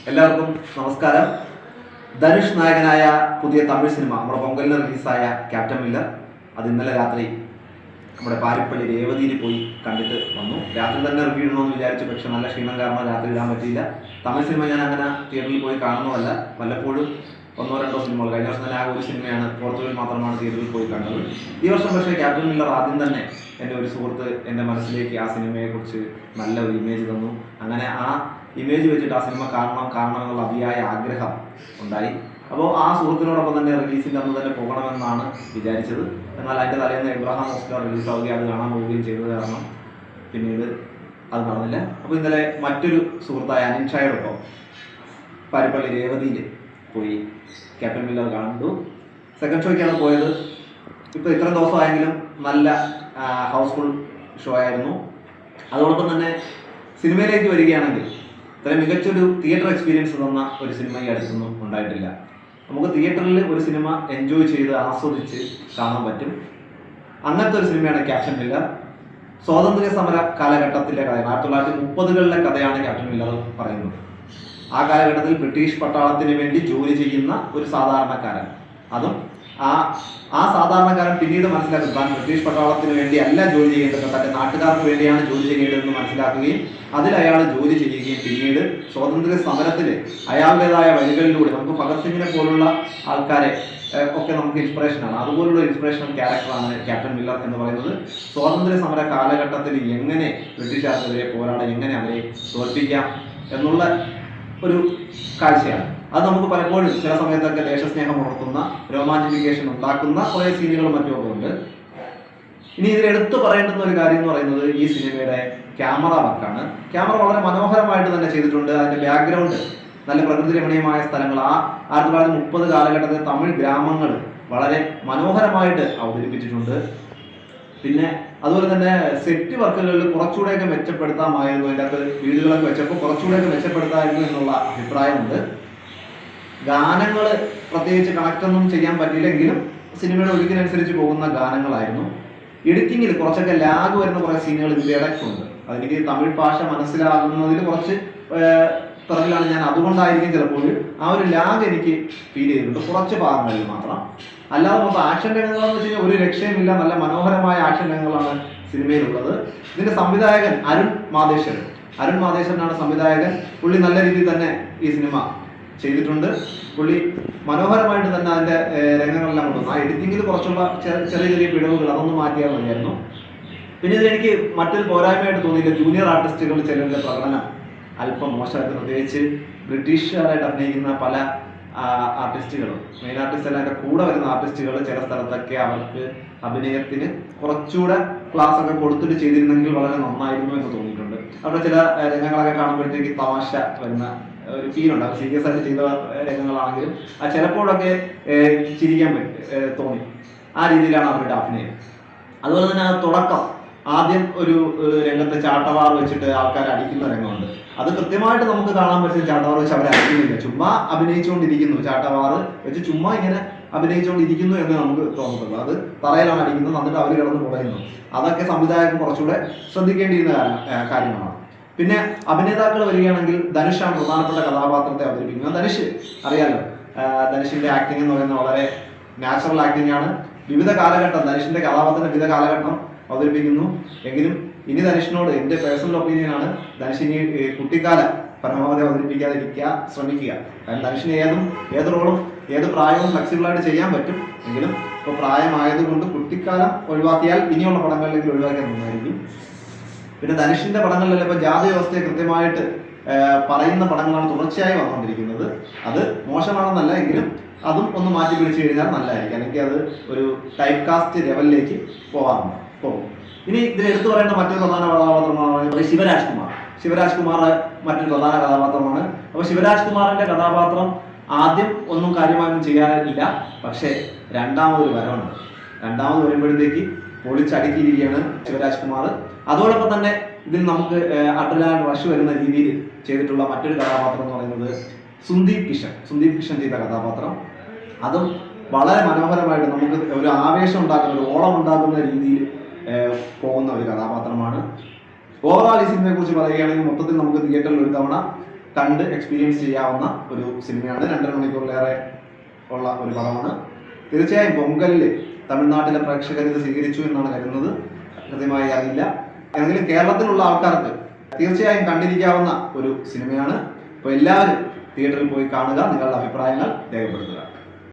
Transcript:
എല്ലാവർക്കും നമസ്കാരം. ധനുഷ് നായകനായ പുതിയ തമിഴ് സിനിമ നമ്മുടെ പൊങ്കലിന് റിലീസായ ക്യാപ്റ്റൻ മില്ലർ അത് ഇന്നലെ രാത്രി നമ്മുടെ പാരിപ്പള്ളി രേവതിയിൽ പോയി കണ്ടിട്ട് വന്നു. രാത്രി തന്നെ റിവ്യൂ ഇടണമെന്ന് വിചാരിച്ചു, പക്ഷെ നല്ല ക്ഷീണം കാരണം രാത്രി ഇടാൻ പറ്റിയില്ല. തമിഴ് സിനിമ ഞാൻ അങ്ങനെ തിയേറ്ററിൽ പോയി കാണുന്നതല്ല, വല്ലപ്പോഴും ഒന്നോ രണ്ടോ സിനിമകൾ. കഴിഞ്ഞ വർഷം തന്നെ ആ ഒരു സിനിമയാണ് പോർത്തുഗൽ മാത്രമാണ് തിയേറ്ററിൽ പോയി കണ്ടത്. ഈ വർഷം പക്ഷേ ക്യാപ്റ്റൻ മില്ലർ ആദ്യം തന്നെ എൻ്റെ ഒരു സുഹൃത്ത് എൻ്റെ മനസ്സിലേക്ക് ആ സിനിമയെക്കുറിച്ച് നല്ല ഒരു ഇമേജ് തന്നു. അങ്ങനെ ആ ഇമേജ് വെച്ചിട്ട് ആ സിനിമ കാണണം എന്നുള്ള അതിയായ ആഗ്രഹം ഉണ്ടായി. അപ്പോൾ ആ സുഹൃത്തിനോടൊപ്പം തന്നെ റിലീസിൻ്റെ അന്ന് തന്നെ പോകണമെന്നാണ് വിചാരിച്ചത്. എന്നാൽ അതിൻ്റെ തലേന്ന് എബ്രഹാം ഓസ്കാർ റിലീസാവുകയും അത് കാണാൻ പോവുകയും ചെയ്തത് കാരണം പിന്നീട് അത് നടന്നില്ല. അപ്പോൾ ഇന്നലെ മറ്റൊരു സുഹൃത്തായ അനിൻഷായോടൊപ്പം പാരിപ്പള്ളി രേവതിയിൽ പോയി ക്യാപ്റ്റൻ മില്ലർ കണ്ടു. സെക്കൻഡ് ഷോയ്ക്കാണ് പോയത്. ഇപ്പോൾ ഇത്ര ദിവസമായെങ്കിലും നല്ല ഹൗസ്ഫുൾ ഷോ ആയിരുന്നു. അതോടൊപ്പം തന്നെ സിനിമയിലേക്ക് വരികയാണെങ്കിൽ ഇത്രയും മികച്ചൊരു തിയേറ്റർ എക്സ്പീരിയൻസ് തന്ന ഒരു സിനിമ ഈ അടുത്തൊന്നും ഉണ്ടായിട്ടില്ല. നമുക്ക് തിയേറ്ററിൽ ഒരു സിനിമ എൻജോയ് ചെയ്ത് ആസ്വദിച്ച് കാണാൻ പറ്റും. അങ്ങനത്തെ ഒരു സിനിമയാണ് ക്യാപ്റ്റൻ മില്ലർ. സ്വാതന്ത്ര്യ സമര കാലഘട്ടത്തിലെ കഥയാണ്. 1930കളിലെ കഥയാണ് ക്യാപ്റ്റൻ മില്ലർ പറയുന്നത്. ആ കാലഘട്ടത്തിൽ ബ്രിട്ടീഷ് പട്ടാളത്തിന് വേണ്ടി ജോലി ചെയ്യുന്ന ഒരു സാധാരണക്കാരൻ, അതും ആ സാധാരണക്കാരൻ പിന്നീട് മനസ്സിലാക്കും താൻ ബ്രിട്ടീഷ് പട്ടാളത്തിന് വേണ്ടി അല്ല ജോലി ചെയ്യേണ്ടത്, തന്റെ നാട്ടുകാർക്ക് വേണ്ടിയാണ് ജോലി ചെയ്യേണ്ടതെന്ന് മനസ്സിലാക്കുകയും അതിൽ അയാൾ ജോലി ചെയ്യുകയും പിന്നീട് സ്വാതന്ത്ര്യ സമരത്തിൽ അയാളുടേതായ വഴികളിലൂടെ നമുക്ക് ഭഗത് സിംഗിനെ പോലുള്ള ആൾക്കാരെ ഒക്കെ നമുക്ക് ഇൻസ്പിറേഷനാണ്. അതുപോലുള്ള ഇൻസ്പിറേഷണൽ ക്യാരക്ടറാണ് ക്യാപ്റ്റൻ മില്ലർ എന്ന് പറയുന്നത്. സ്വാതന്ത്ര്യ സമര കാലഘട്ടത്തിൽ എങ്ങനെ ബ്രിട്ടീഷുകാർക്കെതിരെ പോരാടാൻ, എങ്ങനെ അവരെ തോൽപ്പിക്കാം എന്നുള്ള ഒരു കാഴ്ചയാണ്. അത് നമുക്ക് പലപ്പോഴും ചില സമയത്തൊക്കെ ദേശസ്നേഹം ഉണർത്തുന്ന, രോമാഞ്ചിഫിക്കേഷൻ ഉണ്ടാക്കുന്ന കുറേ സീനുകളും മറ്റുമൊക്കെ ഉണ്ട്. ഇനി ഇതിൽ എടുത്തു പറയേണ്ടുന്ന ഒരു കാര്യം എന്ന് പറയുന്നത് ഈ സിനിമയുടെ ക്യാമറ വർക്കാണ്. ക്യാമറ വളരെ മനോഹരമായിട്ട് തന്നെ ചെയ്തിട്ടുണ്ട്. അതിന്റെ ബാക്ക്ഗ്രൗണ്ട് നല്ല പ്രകൃതി രമണീയമായ സ്ഥലങ്ങൾ, ആ 1930 കാലഘട്ടത്തിലെ തമിഴ് ഗ്രാമങ്ങൾ വളരെ മനോഹരമായിട്ട് അവതരിപ്പിച്ചിട്ടുണ്ട്. പിന്നെ അതുപോലെ തന്നെ സെറ്റ് വർക്കുകളിൽ കുറച്ചുകൂടെയൊക്കെ മെച്ചപ്പെടുത്താമായിരുന്നു. അതിൻ്റെ അകത്ത് വീടുകളൊക്കെ വെച്ചപ്പോൾ കുറച്ചുകൂടെയൊക്കെ മെച്ചപ്പെടുത്താമായിരുന്നു എന്നുള്ള അഭിപ്രായമുണ്ട്. ഗാനങ്ങൾ പ്രത്യേകിച്ച് കണക്റ്റൊന്നും ചെയ്യാൻ പറ്റിയില്ലെങ്കിലും സിനിമയുടെ ഒഴുക്കിനനുസരിച്ച് പോകുന്ന ഗാനങ്ങളായിരുന്നു. എഡിറ്റിങ്ങിൽ കുറച്ചൊക്കെ ലാഗ് വരുന്ന കുറേ സീനുകൾ ഇതിൻ്റെ ഇടയ്ക്കുണ്ട്. അതെനിക്ക് തമിഴ് ഭാഷ മനസ്സിലാകുന്നതിൽ കുറച്ച് പിറകിലാണ് ഞാൻ. അതുകൊണ്ടായിരിക്കും ചിലപ്പോൾ ആ ഒരു ലാഗ് എനിക്ക് ഫീൽ ചെയ്തിട്ടുണ്ട് കുറച്ച് ഭാഗങ്ങളിൽ മാത്രം. അല്ലാതെ മൊത്തം ആക്ഷൻ രംഗങ്ങളെന്ന് വെച്ച് കഴിഞ്ഞാൽ ഒരു രക്ഷയുമില്ല. നല്ല മനോഹരമായ ആക്ഷൻ രംഗങ്ങളാണ് സിനിമയിലുള്ളത്. ഇതിന്റെ സംവിധായകൻ അരുൺ മാതേശ്വരനാണ് സംവിധായകൻ. പുള്ളി നല്ല രീതിയിൽ തന്നെ ഈ സിനിമ ചെയ്തിട്ടുണ്ട്. പുള്ളി മനോഹരമായിട്ട് തന്നെ അതിന്റെ രംഗങ്ങളെല്ലാം കൊണ്ടുവന്നു. ആ എഡിറ്റിങ്ങിൽ കുറച്ചുള്ള ചെറിയ പിഴവുകൾ അതൊന്നും മാറ്റിയാൽ മതിയായിരുന്നു. പിന്നെ ഇതിലെനിക്ക് മറ്റൊരു പോരായ്മയായിട്ട് തോന്നിയില്ല, ജൂനിയർ ആർട്ടിസ്റ്റുകൾ ചിലരുടെ പ്രകടനം അല്പം മോശമായിട്ട്, പ്രത്യേകിച്ച് ബ്രിട്ടീഷുകാരായിട്ട് അഭിനയിക്കുന്ന പല ആർട്ടിസ്റ്റുകളും, മെയിൻ ആർട്ടിസ്റ്റ് അല്ല അതിൻ്റെ കൂടെ വരുന്ന ആർട്ടിസ്റ്റുകൾ ചില സ്ഥലത്തൊക്കെ അവർക്ക് അഭിനയത്തിന് കുറച്ചുകൂടെ ക്ലാസ് ഒക്കെ കൊടുത്തിട്ട് ചെയ്തിരുന്നെങ്കിൽ വളരെ നന്നായിരുന്നു എന്ന് തോന്നിയിട്ടുണ്ട്. അവിടെ ചില രംഗങ്ങളൊക്കെ കാണുമ്പോഴത്തേക്ക് തമാശ വരുന്ന ഒരു ഫീലുണ്ട്. അത് സീരിയസ് ആയിട്ട് ചെയ്ത രംഗങ്ങളാണെങ്കിലും ആ ചിലപ്പോഴൊക്കെ ചിരിക്കാൻ തോന്നി. ആ രീതിയിലാണ് അവരുടെ അഭിനയം. അതുപോലെ തന്നെ ആ തുടക്കം, ആദ്യം ഒരു രംഗത്ത് ചാട്ടവാർ വെച്ചിട്ട് ആൾക്കാർ അടിക്കുന്ന രംഗമുണ്ട്. അത് കൃത്യമായിട്ട് നമുക്ക് കാണാൻ പറ്റും. ചാട്ടവാർ വെച്ച് അവരെ അടിക്കുന്നില്ല, ചുമ്മാ അഭിനയിച്ചുകൊണ്ടിരിക്കുന്നു. ചാട്ടവാർ വെച്ച് ചുമ്മാ ഇങ്ങനെ അഭിനയിച്ചുകൊണ്ടിരിക്കുന്നു എന്ന് നമുക്ക് തോന്നുന്നത്. അത് തറയിലാണ് അടിക്കുന്നത്, എന്നിട്ട് അവർ കിടന്ന് പുറയുന്നു. അതൊക്കെ സംവിധായകൻ കുറച്ചുകൂടെ ശ്രദ്ധിക്കേണ്ടിയിരുന്ന കാര്യമാണ്. പിന്നെ അഭിനേതാക്കൾ വരികയാണെങ്കിൽ ധനുഷാണ് പ്രധാനപ്പെട്ട കഥാപാത്രത്തെ അവതരിപ്പിക്കുന്നത്. ധനുഷ് അറിയാലോ, ധനുഷിന്റെ ആക്ടിംഗ് എന്ന് പറയുന്നത് വളരെ നാച്ചുറൽ ആക്ടിംഗ് ആണ്. വിവിധ കാലഘട്ടം, ധനുഷിന്റെ കഥാപാത്രത്തിന്റെ വിവിധ കാലഘട്ടം അവതരിപ്പിക്കുന്നു. എങ്കിലും ഇനി ധനുഷിനോട് എൻ്റെ പേഴ്സണൽ ഒപ്പീനിയനാണ്, ധനുഷിനി കുട്ടിക്കാലം പരമാവധി അവതരിപ്പിക്കാതിരിക്കുക ശ്രമിക്കുക. കാരണം ധനുഷിന് ഏത് റോളും ഏത് പ്രായവും ഫ്ലെക്സിബിളായിട്ട് ചെയ്യാൻ പറ്റും. എങ്കിലും ഇപ്പോൾ പ്രായമായതുകൊണ്ട് കുട്ടിക്കാലം ഒഴിവാക്കിയാൽ ഇനിയുള്ള പടങ്ങളിലേക്ക് ഒഴിവാക്കിയാൽ നന്നായിരിക്കും. പിന്നെ ധനുഷിന്റെ പടങ്ങളിലെല്ലാം ഇപ്പോൾ ജാതി വ്യവസ്ഥയെ കൃത്യമായിട്ട് പറയുന്ന പടങ്ങളാണ് തുടർച്ചയായി വന്നുകൊണ്ടിരിക്കുന്നത്. അത് മോശമാണെന്നല്ല, എങ്കിലും അതും ഒന്ന് മാറ്റി പിടിച്ചു കഴിഞ്ഞാൽ നല്ലതായിരിക്കും. അല്ലെങ്കിൽ അത് ഒരു ടൈപ്പ് കാസ്റ്റ് ലെവലിലേക്ക് പോകും. ഇനി ഇതിൽ എടുത്തു പറയേണ്ട മറ്റൊരു പ്രധാന കഥാപാത്രമാണ് ശിവരാജ് കുമാർ മറ്റൊരു പ്രധാന കഥാപാത്രമാണ്. അപ്പോൾ ശിവരാജ് കുമാറിന്റെ കഥാപാത്രം ആദ്യം ഒന്നും കാര്യമായൊന്നും ചെയ്യാനില്ല, പക്ഷേ രണ്ടാമത് വരുമ്പോഴത്തേക്ക് പൊളിച്ചടുക്കിയിരിക്കുകയാണ് ശിവരാജ് കുമാർ. അതോടൊപ്പം തന്നെ ഇതിൽ നമുക്ക് അഡ്രിനാലിൻ റഷ് വരുന്ന രീതിയിൽ ചെയ്തിട്ടുള്ള മറ്റൊരു കഥാപാത്രം എന്ന് പറയുന്നത് സുന്ദീപ് കിഷൻ ചെയ്ത കഥാപാത്രം. അതും വളരെ മനോഹരമായിട്ട് നമുക്ക് ഒരു ആവേശം ഉണ്ടാക്കുന്ന, ഒരു ഓളം ഉണ്ടാക്കുന്ന രീതിയിൽ പോകുന്ന ഒരു കഥാപാത്രമാണ്. ഓവറോൾ ഈ സിനിമയെ കുറിച്ച് പറയുകയാണെങ്കിൽ മൊത്തത്തിൽ നമുക്ക് തിയേറ്ററിൽ ഒരു തവണ കണ്ട് എക്സ്പീരിയൻസ് ചെയ്യാവുന്ന ഒരു സിനിമയാണ്. 2.5 മണിക്കൂറിലേറെ ഉള്ള ഒരു പടമാണ്. തീർച്ചയായും പൊങ്കലിൽ തമിഴ്നാട്ടിലെ പ്രേക്ഷകർ ഇത് സ്വീകരിച്ചു എന്നാണ് കരുതുന്നത്. കൃത്യമായി അറിയില്ല. എങ്കിലും കേരളത്തിലുള്ള ആൾക്കാർക്ക് തീർച്ചയായും കണ്ടിരിക്കാവുന്ന ഒരു സിനിമയാണ്. അപ്പോൾ എല്ലാവരും തിയേറ്ററിൽ പോയി കാണുക, നിങ്ങളുടെ അഭിപ്രായങ്ങൾ രേഖപ്പെടുത്തുക.